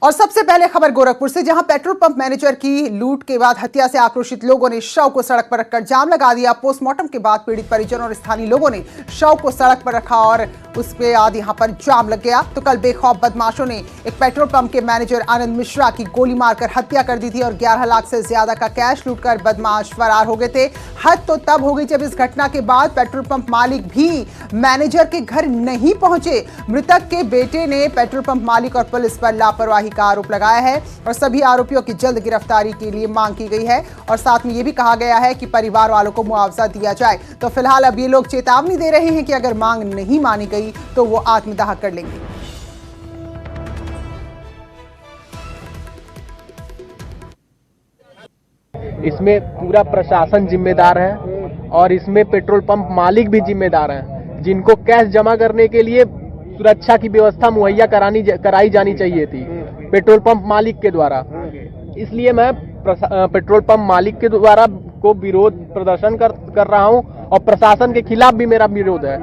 और सबसे पहले खबर गोरखपुर से, जहां पेट्रोल पंप मैनेजर की लूट के बाद हत्या से आक्रोशित लोगों ने शव को सड़क पर रखकर जाम लगा दिया। पोस्टमार्टम के बाद पीड़ित परिजन और स्थानीय लोगों ने शव को सड़क पर रखा और उसके बाद यहां पर जाम लग गया। तो कल बेखौफ बदमाशों ने एक पेट्रोल पंप के मैनेजर आनंद मिश्रा की गोली मारकर हत्या कर दी थी और 11 लाख से ज्यादा का कैश लूटकर बदमाश फरार हो गए थे। हद तो तब हो गई जब इस घटना के बाद पेट्रोल पंप मालिक भी मैनेजर के घर नहीं पहुंचे। मृतक के बेटे ने पेट्रोल पंप मालिक और पुलिस पर लापरवाही का आरोप लगाया है और सभी आरोपियों की जल्द गिरफ्तारी के लिए मांग की गई है और साथ में यह भी कहा गया है कि परिवार वालों को मुआवजा दिया जाए। तो फिलहाल अब ये लोग चेतावनी दे रहे हैं कि अगर मांग नहीं मानी गई तो वो आत्मदाह कर लेंगे। इसमें पूरा प्रशासन जिम्मेदार है और इसमें पेट्रोल पंप मालिक भी जिम्मेदार हैं, जिनको कैश जमा करने के लिए सुरक्षा की व्यवस्था मुहैया कराई जानी चाहिए थी पेट्रोल पंप मालिक के द्वारा। इसलिए मैं पेट्रोल पंप मालिक के द्वारा को विरोध प्रदर्शन कर रहा हूं और प्रशासन के खिलाफ भी मेरा विरोध है।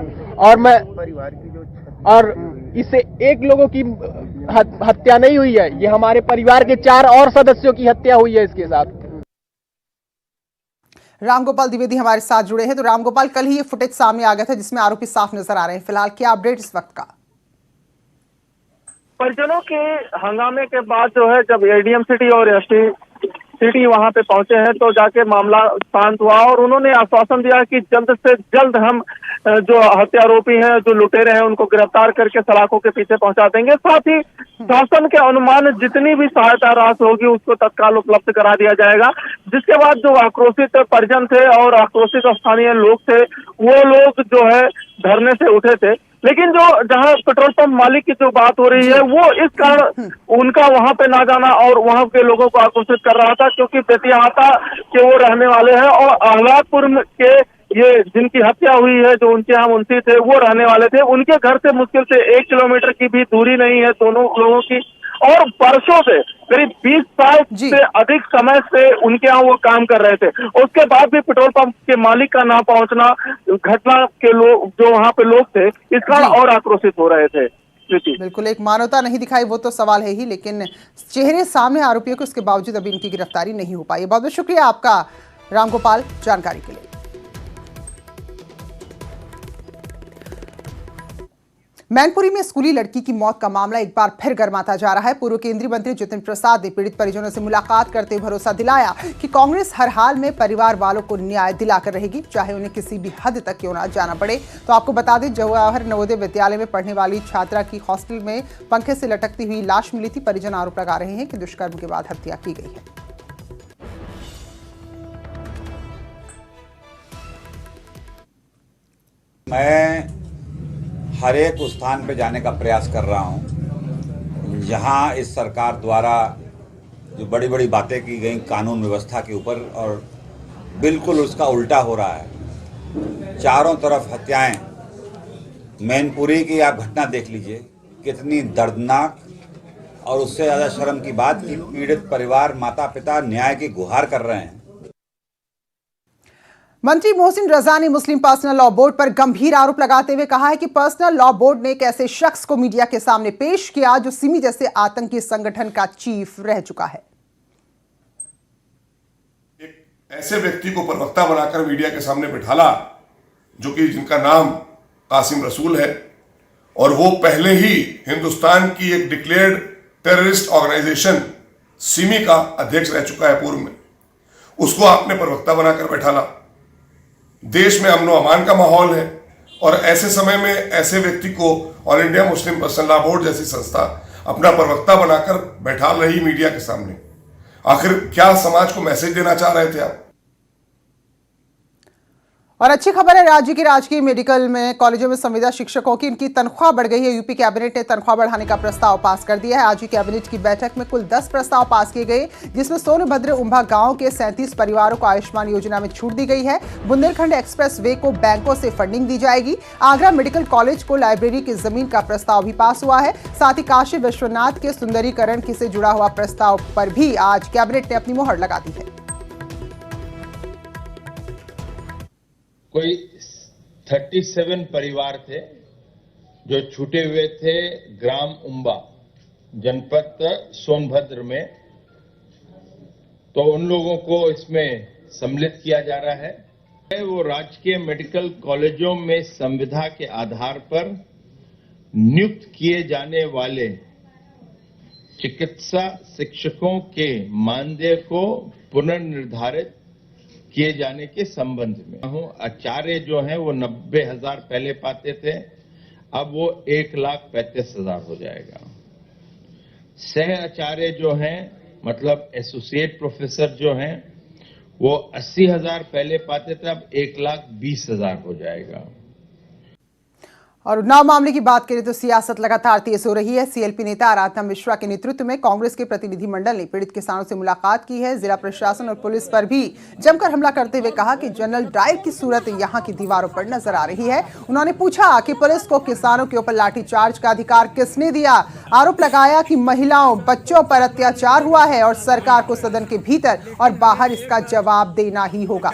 और इससे एक लोगों की हत्या नहीं हुई है, ये हमारे परिवार के 4 और सदस्यों की हत्या हुई है इसके साथ। रामगोपाल द्विवेदी हमारे साथ जुड़े हैं। तो रामगोपाल, कल ही ये फुटेज सामने आ गया था जिसमें आरोपी साफ नजर आ रहे हैं। फिलहाल क्या अपडेट इस वक्त का? परिजनों के हंगामे के बाद जो है, जब एडीएम सिटी और एसटी सिटी वहां पे पहुंचे हैं तो जाके मामला शांत हुआ और उन्होंने आश्वासन दिया कि जल्द से जल्द हम जो हत्यारोपी हैं, जो लुटेरे हैं, उनको गिरफ्तार करके सलाखों के पीछे पहुंचा देंगे। साथ ही शासन के अनुमान जितनी भी सहायता राशि होगी उसको तत्काल उपलब्ध करा दिया जाएगा। जिसके बाद जो आक्रोशित परिजन थे और आक्रोशित स्थानीय लोग थे, वो लोग जो है धरने से उठे थे। लेकिन जो जहां पेट्रोल पंप मालिक की जो बात हो रही है, वो इस कारण उनका वहां पे ना जाना और वहां के लोगों को आक्रोशित कर रहा था, क्योंकि बेतियाता के वो रहने वाले हैं और आह्लादपुर के ये जिनकी हत्या हुई है, जो उनके यहाँ मुंशी थे, वो रहने वाले थे। उनके घर से मुश्किल से 1 किलोमीटर की भी दूरी नहीं है दोनों लोगों की और वर्षों से, करीब 20 साल से अधिक समय से उनके यहाँ वो काम कर रहे थे। उसके बाद भी पेट्रोल पंप के मालिक का ना पहुंचना, घटना के लोग जो वहाँ पे लोग थे, इस कारण और आक्रोशित हो रहे थे। बिल्कुल, एक मानवता नहीं दिखाई वो तो सवाल है ही, लेकिन चेहरे सामने आरोपियों के, उसके बावजूद अभी इनकी गिरफ्तारी नहीं हो पाई। बहुत बहुत शुक्रिया आपका रामगोपाल जानकारी के लिए। मैनपुरी में स्कूली लड़की की मौत का मामला एक बार फिर गर्माता जा रहा है। पूर्व केंद्रीय मंत्री जितिन प्रसाद ने पीड़ित परिजनों से मुलाकात करते हुए भरोसा दिलाया कि कांग्रेस हर हाल में परिवार वालों को न्याय दिलाकर रहेगी, चाहे उन्हें किसी भी हद तक क्यों ना जाना पड़े। तो आपको बता दें, जवाहर नवोदय विद्यालय में पढ़ने वाली छात्रा की हॉस्टल में पंखे से लटकती हुई लाश मिली थी। परिजन आरोप लगा रहे हैं कि दुष्कर्म के बाद हत्या की गई है। मैं हर एक स्थान पे जाने का प्रयास कर रहा हूं जहां इस सरकार द्वारा जो बड़ी बड़ी बातें की गई कानून व्यवस्था के ऊपर, और बिल्कुल उसका उल्टा हो रहा है। चारों तरफ हत्याएं। मैनपुरी की आप घटना देख लीजिए, कितनी दर्दनाक, और उससे ज़्यादा शर्म की बात कि पीड़ित परिवार, माता पिता न्याय की गुहार कर रहे हैं। मंत्री मोहसिन रजा ने मुस्लिम पर्सनल लॉ बोर्ड पर गंभीर आरोप लगाते हुए कहा है कि पर्सनल लॉ बोर्ड ने एक ऐसे शख्स को मीडिया के सामने पेश किया जो सिमी जैसे आतंकी संगठन का चीफ रह चुका है। एक ऐसे व्यक्ति को प्रवक्ता बनाकर मीडिया के सामने बिठाला, जो कि जिनका नाम कासिम रसूल है, और वो पहले ही हिंदुस्तान की एक डिक्लेयर्ड टेररिस्ट ऑर्गेनाइजेशन सिमी का अध्यक्ष रह चुका है पूर्व में। उसको आपने प्रवक्ता बनाकर बैठाला। देश में अमन व अमान का माहौल है और ऐसे समय में ऐसे व्यक्ति को all India Muslim personal law board जैसी संस्था अपना प्रवक्ता बनाकर बैठा रही मीडिया के सामने। आखिर क्या समाज को मैसेज देना चाह रहे थे आप? और अच्छी खबर है, राज्य की राजकीय मेडिकल में कॉलेजों में संविदा शिक्षकों की इनकी तनख्वाह बढ़ गई है। यूपी कैबिनेट ने तनख्वाह बढ़ाने का प्रस्ताव पास कर दिया है। आज ही कैबिनेट की बैठक में कुल 10 प्रस्ताव पास किए गए, जिसमें सोनभद्र उम्भा गांव के 37 परिवारों को आयुष्मान योजना में छूट दी गई है। बुंदेलखंड एक्सप्रेस वे को बैंकों से फंडिंग दी जाएगी। आगरा मेडिकल कॉलेज को लाइब्रेरी की जमीन का प्रस्ताव भी पास हुआ है। साथ ही काशी विश्वनाथ के सुंदरीकरण से जुड़ा हुआ प्रस्ताव पर भी आज कैबिनेट ने अपनी मोहर लगा दी है। कोई 37 परिवार थे जो छूटे हुए थे ग्राम उम्बा, जनपद सोनभद्र में, तो उन लोगों को इसमें सम्मिलित किया जा रहा है। वो राजकीय मेडिकल कॉलेजों में संविदा के आधार पर नियुक्त किए जाने वाले चिकित्सा शिक्षकों के मानदेय को पुनर्निर्धारित किए जाने के संबंध में आचार्य जो हैं वो 90,000 पहले पाते थे, अब वो 1,35,000 हो जाएगा। सह आचार्य जो हैं मतलब एसोसिएट प्रोफेसर जो हैं वो 80,000 पहले पाते थे, अब 1,20,000 हो जाएगा। और उन्नाव मामले की बात करें तो सियासत लगातार तेज हो रही है। सीएलपी नेता आराधना मिश्रा के नेतृत्व में कांग्रेस के प्रतिनिधिमंडल ने पीड़ित किसानों से मुलाकात की है। जिला प्रशासन और पुलिस पर भी जमकर हमला करते हुए कहा कि जनरल डायर की सूरत यहां की दीवारों पर नजर आ रही है। उन्होंने पूछा कि पुलिस को किसानों के ऊपर लाठीचार्ज का अधिकार किसने दिया। आरोप लगाया कि महिलाओं बच्चों पर अत्याचार हुआ है और सरकार को सदन के भीतर और बाहर इसका जवाब देना ही होगा।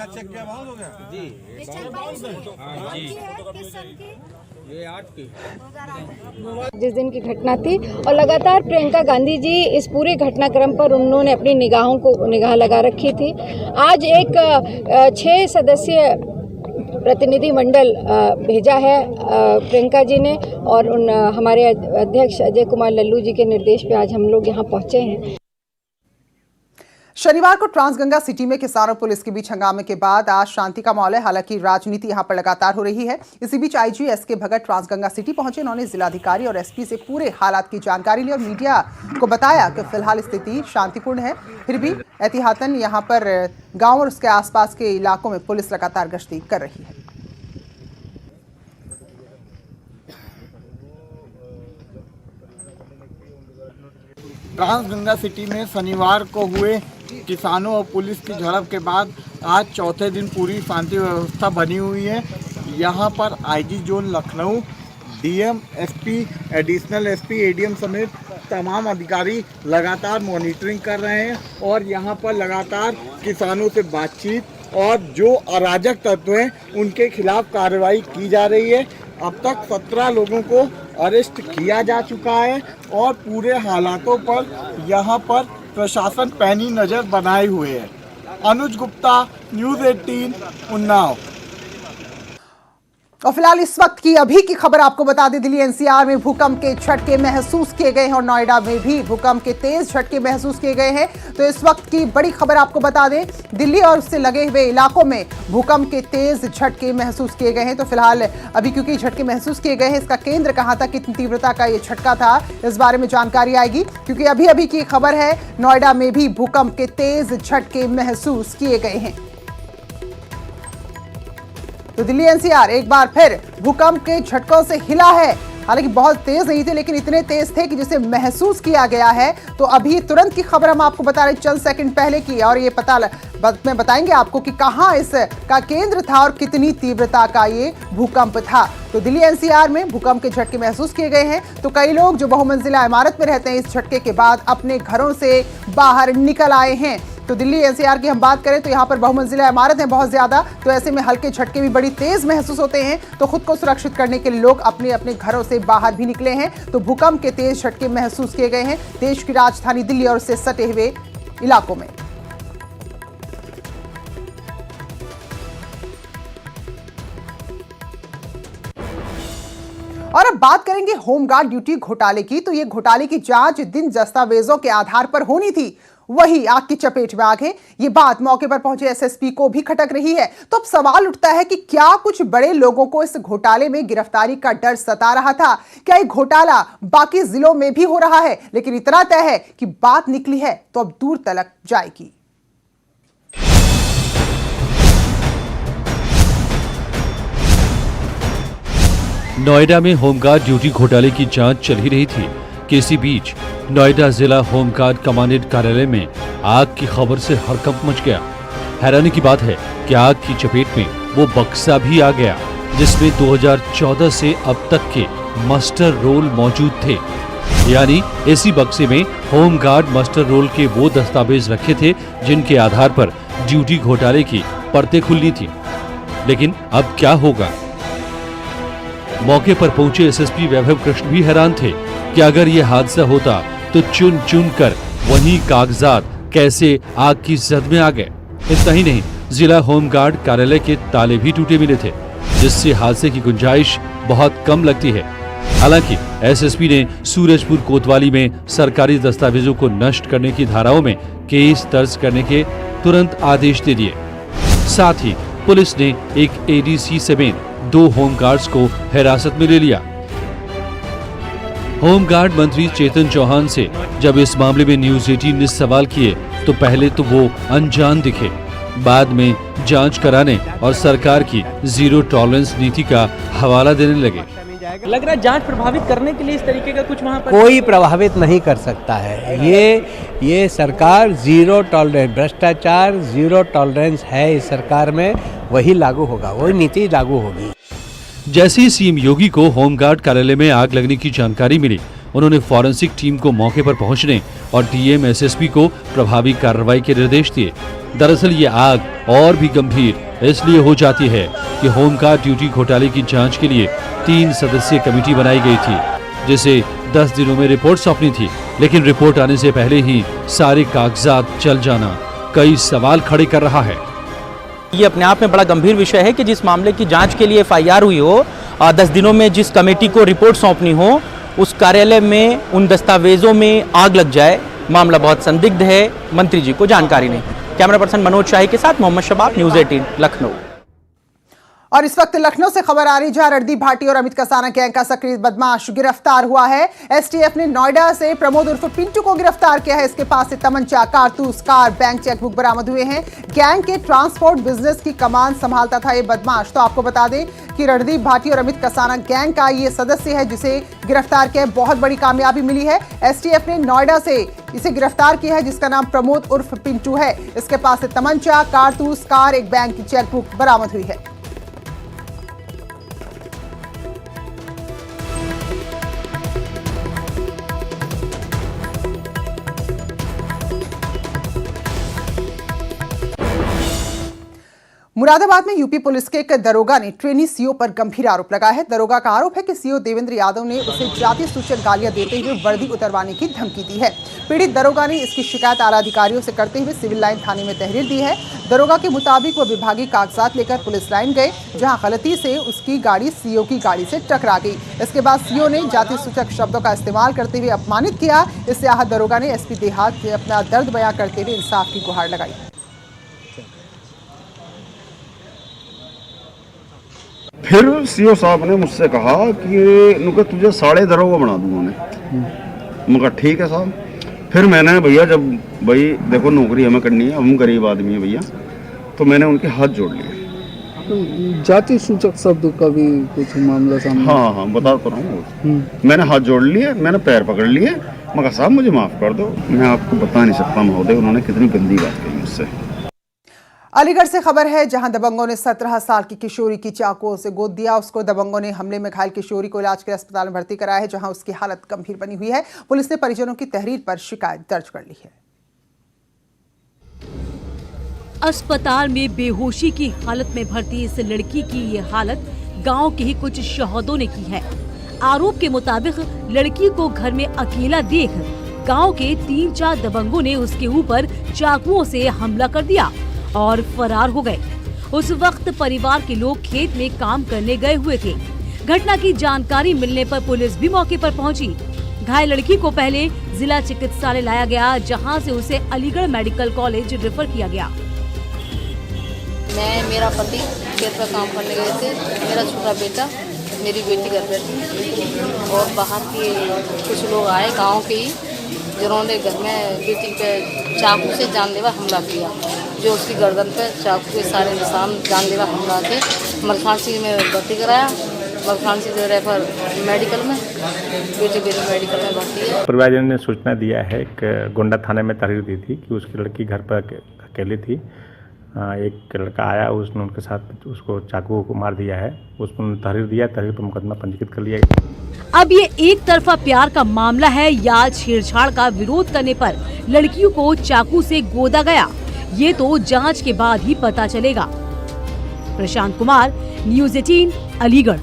जिस दिन की घटना थी और लगातार प्रियंका गांधी जी इस पूरे घटनाक्रम पर उन्होंने अपनी निगाह लगा रखी थी। आज एक 6 सदस्यीय प्रतिनिधि मंडल भेजा है प्रियंका जी ने, और हमारे अध्यक्ष अजय कुमार लल्लू जी के निर्देश पे आज हम लोग यहाँ पहुँचे हैं। शनिवार को ट्रांसगंगा सिटी में किसानों पुलिस के बीच हंगामे के बाद आज शांति का माहौल है। हालांकि राजनीति यहां पर लगातार हो रही है। इसी बीच आईजी एसके भगत ट्रांसगंगा सिटी पहुंचे। उन्होंने जिलाधिकारी और एसपी से पूरे हालात की जानकारी ली और मीडिया को बताया कि फिलहाल स्थिति शांतिपूर्ण है। फिर भी एहतियातन यहां पर गांव और उसके आसपास के इलाकों में पुलिस लगातार गश्ती कर रही है। ट्रांसगंगा सिटी में शनिवार को हुए किसानों और पुलिस की झड़प के बाद आज चौथे दिन पूरी शांति व्यवस्था बनी हुई है। यहाँ पर IG zone Lucknow, DM, SP, additional SP, ADM समेत तमाम अधिकारी लगातार मॉनिटरिंग कर रहे हैं और यहाँ पर लगातार किसानों से बातचीत और जो अराजक तत्व हैं उनके खिलाफ कार्रवाई की जा रही है। अब तक 17 लोगों को अरेस्ट किया जा चुका है और पूरे हालातों पर यहाँ पर प्रशासन पैनी नज़र बनाए हुए है। अनुज गुप्ता, न्यूज़ 18, उन्नाव। और फिलहाल इस वक्त की अभी की खबर आपको बता दें, दिल्ली एनसीआर में भूकंप के झटके महसूस किए गए हैं और नोएडा में भी भूकंप के तेज झटके महसूस किए गए हैं। तो इस वक्त की बड़ी खबर आपको बता दें, दिल्ली और उससे लगे हुए इलाकों में भूकंप के तेज झटके महसूस किए गए हैं। तो फिलहाल अभी क्योंकि झटके महसूस किए गए हैं, इसका केंद्र कहां था, कितनी तीव्रता का ये झटका था, इस बारे में जानकारी आएगी। क्योंकि अभी अभी की खबर है, नोएडा में भी भूकंप के तेज झटके महसूस किए गए हैं। तो दिल्ली एनसीआर एक बार फिर भूकंप के झटकों से हिला है। हालांकि बहुत तेज नहीं थे, लेकिन इतने तेज थे कि जिसे महसूस किया गया है। तो अभी तुरंत की खबर हम आपको बता रहे चंद सेकंड पहले की, और ये में बताएंगे आपको कि कहां इसका केंद्र था और कितनी तीव्रता का ये भूकंप था। तो दिल्ली एनसीआर में भूकंप के झटके महसूस किए गए हैं। तो कई लोग जो बहुमंजिला इमारत में रहते हैं, इस झटके के बाद अपने घरों से बाहर निकल आए हैं। तो दिल्ली एनसीआर की हम बात करें तो यहाँ पर बहुमंजिला इमारत है बहुत ज्यादा, तो ऐसे में हल्के झटके भी बड़ी तेज महसूस होते हैं। तो खुद को सुरक्षित करने के लिए लोग अपने अपने घरों से बाहर भी निकले हैं। तो भूकंप के तेज झटके महसूस किए गए हैं देश की राजधानी दिल्ली और उससे सटे हुए इलाकों में। और अब बात करेंगे होमगार्ड ड्यूटी घोटाले की। तो ये घोटाले की जांच जिन दस्तावेजों के आधार पर होनी थी, वही आग की चपेट में आ गए। ये बात मौके पर पहुंचे एसएसपी को भी खटक रही है। तो अब सवाल उठता है कि क्या कुछ बड़े लोगों को इस घोटाले में गिरफ्तारी का डर सता रहा था? क्या ये घोटाला बाकी जिलों में भी हो रहा है? लेकिन इतना तय है कि बात निकली है तो अब दूर तलक जाएगी। नोएडा में होमगार्ड ड्यूटी घोटाले की जांच चल ही रही थी कि इसी बीच नोएडा जिला होमगार्ड कमांडेंट कार्यालय में आग की खबर से हड़कंप मच गया। हैरानी की बात है कि आग की चपेट में वो बक्सा भी आ गया जिसमें 2014 से अब तक के मास्टर रोल मौजूद थे। यानी इसी बक्से में होमगार्ड मास्टर रोल के वो दस्तावेज रखे थे जिनके आधार पर ड्यूटी घोटाले की परतें खुलनी थी। लेकिन अब क्या होगा? मौके पर पहुंचे एसएसपी वैभव कृष्ण भी हैरान थे कि अगर ये हादसा होता तो चुन चुन कर वही कागजात कैसे आग की जद में आ गए। इतना ही नहीं, जिला होमगार्ड कार्यालय के ताले भी टूटे मिले थे, जिससे हादसे की गुंजाइश बहुत कम लगती है। हालांकि एसएसपी ने सूरजपुर कोतवाली में सरकारी दस्तावेजों को नष्ट करने की धाराओं में केस दर्ज करने के तुरंत आदेश दे दिए। साथ ही पुलिस ने एक एडीसी समेत 2 होमगार्ड्स को हिरासत में ले लिया। होमगार्ड मंत्री चेतन चौहान से जब इस मामले में न्यूज 18 ने सवाल किए तो पहले तो वो अनजान दिखे, बाद में जांच कराने और सरकार की जीरो टॉलरेंस नीति का हवाला देने लगे। लग रहा है जांच प्रभावित करने के लिए इस तरीके का कुछ वहाँ पर कोई प्रभावित नहीं कर सकता है। ये सरकार जीरो टॉलरेंस, भ्रष्टाचार जीरो टॉलरेंस है इस सरकार में, वही लागू होगा, वही नीति लागू होगी। जैसे ही सीएम योगी को होमगार्ड कार्यालय में आग लगने की जानकारी मिली, उन्होंने फॉरेंसिक टीम को मौके पर पहुंचने और डीएम एसएसपी को प्रभावी कार्रवाई के निर्देश दिए। दरअसल ये आग और भी गंभीर इसलिए हो जाती है कि होमगार्ड ड्यूटी घोटाले की जांच के लिए 3 सदस्यीय कमेटी बनाई गई थी, जिसे 10 दिनों में रिपोर्ट सौंपनी थी। लेकिन रिपोर्ट आने से पहले ही सारे कागजात जल जाना कई सवाल खड़े कर रहा है। ये अपने आप में बड़ा गंभीर विषय है कि जिस मामले की जांच के लिए एफआईआर हुई हो, 10 दिनों में जिस कमेटी को रिपोर्ट सौंपनी हो, उस कार्यालय में उन दस्तावेजों में आग लग जाए। मामला बहुत संदिग्ध है, मंत्री जी को जानकारी नहीं। कैमरा पर्सन मनोज शाही के साथ मोहम्मद शबाब, न्यूज 18 लखनऊ। और इस वक्त लखनऊ से खबर आ रही जहां रणदीप भाटी और अमित कसाना गैंग का सक्रिय बदमाश गिरफ्तार हुआ है। एसटीएफ ने नोएडा से प्रमोद उर्फ पिंटू को गिरफ्तार किया है। इसके पास से तमंचा, कारतूस, कार, बैंक चेकबुक बरामद हुए हैं। गैंग के ट्रांसपोर्ट बिजनेस की कमान संभालता था ये बदमाश। तो आपको बता दें कि रणदीप भाटी और अमित कसाना गैंग का ये सदस्य है जिसे गिरफ्तार किया। बहुत बड़ी कामयाबी मिली है। एसटीएफ ने नोएडा से इसे गिरफ्तार किया है जिसका नाम प्रमोद उर्फ पिंटू है। इसके पास से तमंचा, कारतूस, कार, एक बैंक की चेकबुक बरामद हुई है। मुरादाबाद में यूपी पुलिस के एक दरोगा ने ट्रेनी सीओ पर गंभीर आरोप लगाया है। दरोगा का आरोप है कि सीओ देवेंद्र यादव ने उसे जाति सूचक गालियां देते हुए वर्दी उतरवाने की धमकी दी है। पीड़ित दरोगा ने इसकी शिकायत आला अधिकारियों से करते हुए सिविल लाइन थाने में तहरीर दी है। दरोगा के मुताबिक वो विभागीय कागजात लेकर पुलिस लाइन गए, जहां गलती से उसकी गाड़ी सीओ की गाड़ी से टकरा गई। इसके बाद सीओ ने जाति सूचक शब्दों का इस्तेमाल करते हुए अपमानित किया। इससे आहत दरोगा ने एसपी देहात से अपना दर्द बयां करते हुए इंसाफ की गुहार लगाई। फिर सीओ साहब ने मुझसे कहा कि तुझे 3.5 दरोगा बना दूंगा मैं। मैं कहा ठीक है साहब। फिर मैंने भैया जब भाई देखो नौकरी हमें करनी है, हम गरीब आदमी है भैया, तो मैंने उनके हाथ जोड़ लिए। जाति सूचक शब्द का भी कुछ मामला सामने? हाँ बता तो रहा हूँ। मैंने हाथ जोड़ लिए, मैंने पैर पकड़ लिए। मैं कहा साहब मुझे माफ कर दो। मैं आपको बता नहीं सकता महोदय उन्होंने कितनी गंदी बात कही मुझसे। अलीगढ़ से खबर है जहां दबंगों ने 17 साल की किशोरी की चाकुओं से गोद दिया। उसको दबंगों ने हमले में घायल किशोरी को इलाज के लिए अस्पताल में भर्ती कराया है, जहां उसकी हालत गंभीर बनी हुई है। पुलिस ने परिजनों की तहरीर पर शिकायत दर्ज कर ली है। अस्पताल में बेहोशी की हालत में भर्ती इस लड़की की ये हालत गांव के ही कुछ शहदों ने की है। आरोप के मुताबिक लड़की को घर में अकेला देख गांव के 3-4 दबंगों ने उसके ऊपर चाकुओं से हमला कर दिया और फरार हो गए। उस वक्त परिवार के लोग खेत में काम करने गए हुए थे। घटना की जानकारी मिलने पर पुलिस भी मौके पर पहुंची। घायल लड़की को पहले जिला चिकित्सालय लाया गया, जहां से उसे अलीगढ़ मेडिकल कॉलेज रेफर किया गया। मेरा पति खेत में काम करने गए थे, मेरा छोटा बेटा, मेरी बेटी घर पे थी और बाहर के कुछ लोग आए गाँव के ही, जिन्होंने घर में बेटी पे चाकू से जानलेवा हमला किया। जो उसकी गर्दन पे चाकू के सारे निशान जानलेवा हमला थे। मलखानसी में भर्ती कराया, मलखानसी से रेफर मेडिकल में, बेटी मेडिकल में भर्ती है। परिवारजन ने सूचना दिया है कि गोंडा थाने में तहरीर दी थी कि उसकी लड़की घर पर अकेली थी। एक लड़का आया, उसने उनके साथ उसको चाकू को मार दिया है। उसने तहरीर दिया, तहरीर पर मुकदमा पंजीकृत कर लिया गया। अब ये एक तरफा प्यार का मामला है या छेड़छाड़ का विरोध करने पर लड़कियों को चाकू से गोदा गया, ये तो जांच के बाद ही पता चलेगा। प्रशांत कुमार, न्यूज 18 अलीगढ़।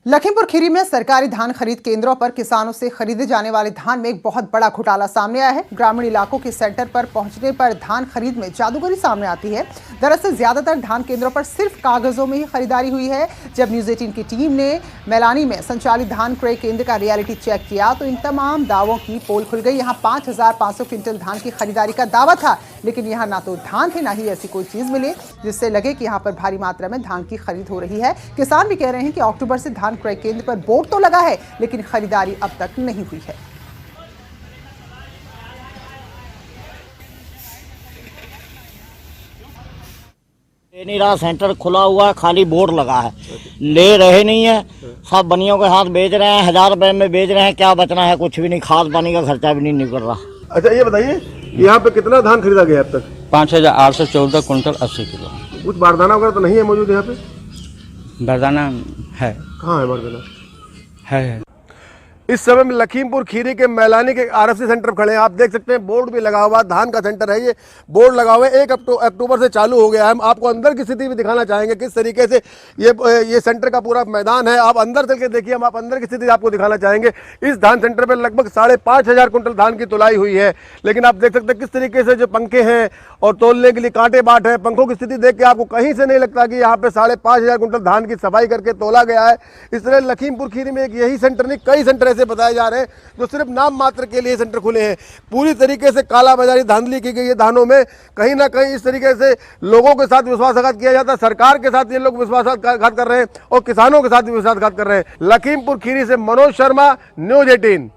लखीमपुर खीरी में सरकारी धान खरीद केंद्रों पर किसानों से खरीदे जाने वाले धान में एक बहुत बड़ा घोटाला सामने आया है। ग्रामीण इलाकों के सेंटर पर पहुंचने पर धान खरीद में जादूगरी सामने आती है। दरअसल ज्यादातर धान केंद्रों पर सिर्फ कागजों में ही खरीदारी हुई है। जब न्यूज 18 की टीम ने मैलानी में संचालित धान क्रय केंद्र का रियलिटी चेक किया तो इन तमाम दावों की पोल खुल गई। यहाँ 5,500 क्विंटल धान की खरीदारी का दावा था, लेकिन यहाँ ना तो धान थे, ना ही ऐसी कोई चीज मिली जिससे लगे कि यहाँ पर भारी मात्रा में धान की खरीद हो रही है। किसान भी कह रहे हैं कि अक्टूबर से धान क्रय केंद्र पर बोर्ड तो लगा है, लेकिन खरीदारी अब तक नहीं हुई है। नहीं रहा, सेंटर खुला हुआ है, खाली बोर्ड लगा है, ले रहे नहीं है। सब बनियों के हाथ बेच रहे हैं, 1,000 रुपए में बेच रहे हैं। क्या बचना है? कुछ भी नहीं, खाद पानी का खर्चा भी नहीं निकल रहा। अच्छा ये बताइए, यहाँ पे कितना धान खरीदा गया अब तक? 5,814 कुंटल 80 किलो। कुछ बारदाना वगैरह तो नहीं है मौजूद यहाँ पे? बारदाना है। कहाँ है बारदाना? है। इस समय में लखीमपुर खीरी के मैलानी के RFC सेंटर पर खड़े हैं। आप देख सकते हैं बोर्ड भी लगा हुआ, धान का सेंटर है, ये बोर्ड लगा हुआ है। 1 अक्टूबर से चालू हो गया है। हम आपको अंदर की स्थिति भी दिखाना चाहेंगे, किस तरीके से ये सेंटर का पूरा मैदान है। आप अंदर चल के देखिए, हम आप अंदर की स्थिति आपको दिखाना चाहेंगे। इस धान सेंटर पर लगभग 5,500 कुंटल धान की तुलाई हुई है, लेकिन आप देख सकते हैं किस तरीके से जो पंखे हैं और तोलने के लिए कांटे बाट है, पंखों की स्थिति देख के आपको कहीं से नहीं लगता कि यहाँ पे 5,500 कुंटल धान की सफाई करके तोला गया है। इस तरह लखीमपुर खीरी में एक यही सेंटर नहीं, कई सेंटर ऐसे बताए जा रहे हैं जो सिर्फ नाम मात्र के लिए सेंटर खुले हैं। पूरी तरीके से कालाबाजारी, धांधली की गई है धानों में। कहीं ना कहीं इस तरीके से लोगों के साथ विश्वासघात किया जाता है। सरकार के साथ ये लोग विश्वासघात कर रहे हैं और किसानों के साथ भी विश्वासघात कर रहे हैं। लखीमपुर खीरी से मनोज शर्मा, न्यूज 18।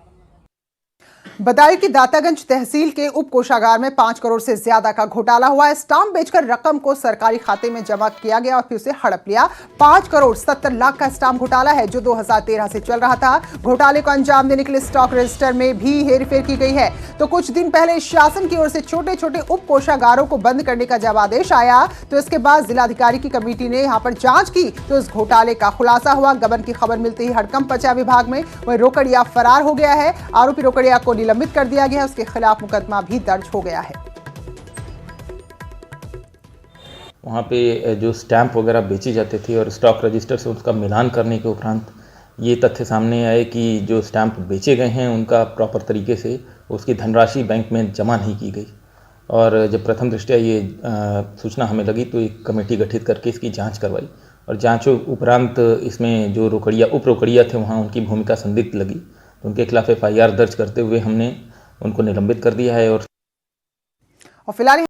बदायूं की दातागंज तहसील के उप कोषागार में 5 करोड़ से ज्यादा का घोटाला हुआ है। स्टाम्प बेचकर रकम को सरकारी खाते में जमा किया गया और फिर उसे हड़प लिया। 5 करोड़ 70 लाख का स्टाम्प घोटाला है जो 2013 से चल रहा था। घोटाले को अंजाम देने के लिए स्टॉक रजिस्टर में भी हेरफेर की गई है। तो कुछ दिन पहले शासन की ओर से छोटे छोटे उप कोषागारों को बंद करने का जब आदेश आया तो इसके बाद जिलाधिकारी की कमेटी ने यहां पर जांच की तो इस घोटाले का खुलासा हुआ। गबन की खबर मिलते ही हड़कंप मचा विभाग में। वहीं रोकड़िया फरार हो गया है। आरोपी रोकड़िया को निलंबित कर दिया गया है, उसके खिलाफ मुकदमा भी दर्ज हो गया है। वहाँ पे जो स्टैंप वगैरह बेची जाती थी और स्टॉक रजिस्टर से उसका मिलान करने के उपरांत ये तथ्य सामने आए कि जो स्टैंप बेचे गए हैं उनका प्रॉपर तरीके से उसकी धनराशि बैंक में जमा नहीं की गई। और जब प्रथम दृष्टया ये सूचना हमें लगी तो एक कमेटी गठित करके इसकी जांच करवाई और जांच उपरांत इसमें जो उप रोकड़िया थे वहाँ उनकी भूमिका संदिग्ध लगी तो उनके खिलाफ FIR दर्ज करते हुए हमने उनको निलंबित कर दिया है। और फिलहाल